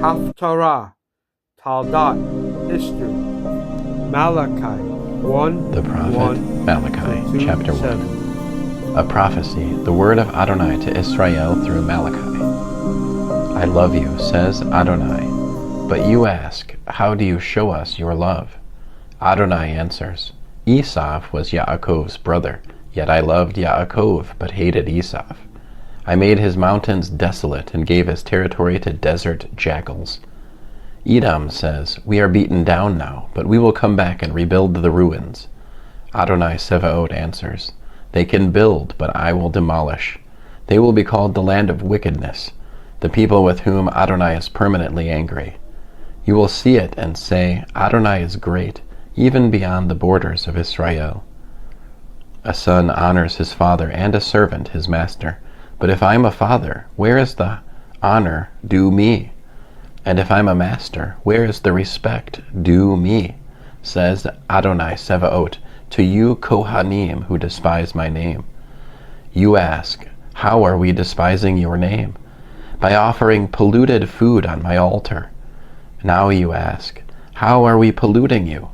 Parashah Tol'dot, history. Malachi 1. The prophet 1, Malachi, 2, chapter 7. 1. A prophecy, the word of Adonai to Israel through Malachi. I love you, says Adonai. But you ask, how do you show us your love? Adonai answers, Esau was Yaakov's brother, yet I loved Yaakov, but hated Esau. I made his mountains desolate and gave his territory to desert jackals. Edom says, we are beaten down now, but we will come back and rebuild the ruins. Adonai Sevaot answers, they can build, but I will demolish. They will be called the land of wickedness, the people with whom Adonai is permanently angry. You will see it and say, Adonai is great, even beyond the borders of Israel. A son honors his father and a servant his master. But if I am a father, where is the honor due me? And if I am a master, where is the respect due me? Says Adonai Sevaot, to you Kohanim who despise my name. You ask, how are we despising your name? By offering polluted food on my altar. Now you ask, how are we polluting you?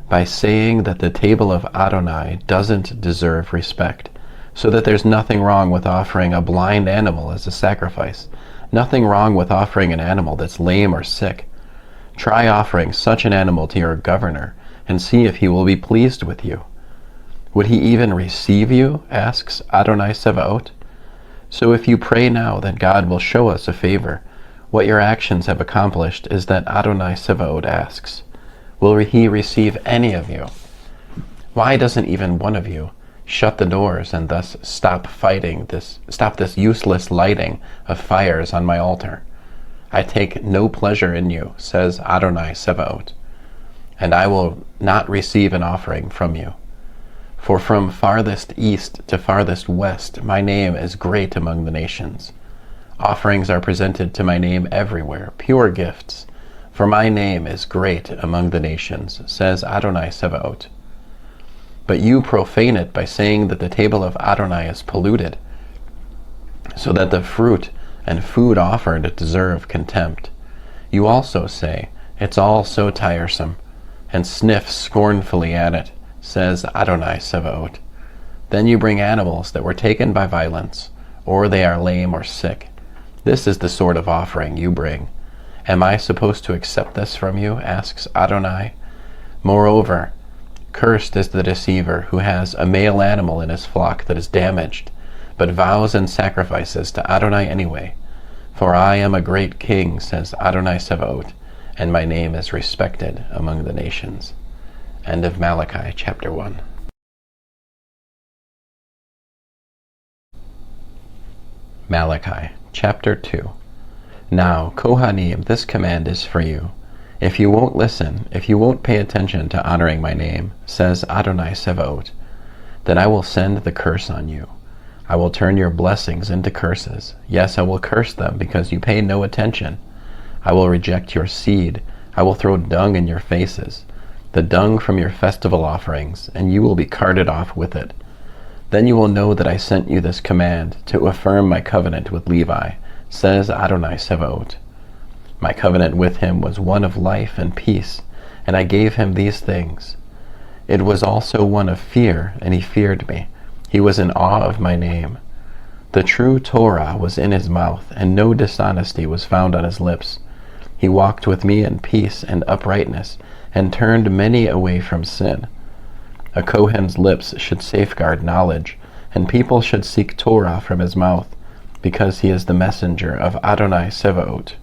By saying that the table of Adonai doesn't deserve respect, so that there's nothing wrong with offering a blind animal as a sacrifice, nothing wrong with offering an animal that's lame or sick. Try offering such an animal to your governor, and see if he will be pleased with you. Would he even receive you? Asks Adonai Sevaot. So if you pray now that God will show us a favor, what your actions have accomplished is that Adonai Sevaot asks, will he receive any of you? Why doesn't even one of you shut the doors and thus stop this useless lighting of fires on my altar? I take no pleasure in you, says Adonai Sevaot, and I will not receive an offering from you. For from farthest east to farthest west my name is great among the nations. Offerings are presented to my name everywhere, pure gifts, for my name is great among the nations, says Adonai Sevaot. But you profane it by saying that the table of Adonai is polluted, so that the fruit and food offered deserve contempt. You also say, it's all so tiresome, and sniff scornfully at it, says Adonai Sevaot. Then you bring animals that were taken by violence, or they are lame or sick. This is the sort of offering you bring. Am I supposed to accept this from you? Asks Adonai. Moreover, cursed is the deceiver who has a male animal in his flock that is damaged, but vows and sacrifices to Adonai anyway. For I am a great king, says Adonai Sevaot, and my name is respected among the nations. End of Malachi, chapter 1. Malachi, chapter 2. Now, Kohanim, this command is for you. If you won't listen, if you won't pay attention to honoring my name, says Adonai Sevaot, then I will send the curse on you. I will turn your blessings into curses. Yes, I will curse them because you pay no attention. I will reject your seed. I will throw dung in your faces, the dung from your festival offerings, and you will be carted off with it. Then you will know that I sent you this command to affirm my covenant with Levi, says Adonai Sevaot. My covenant with him was one of life and peace, and I gave him these things. It was also one of fear, and he feared me. He was in awe of my name. The true Torah was in his mouth, and no dishonesty was found on his lips. He walked with me in peace and uprightness, and turned many away from sin. A Kohen's lips should safeguard knowledge, and people should seek Torah from his mouth, because he is the messenger of Adonai Sevaot.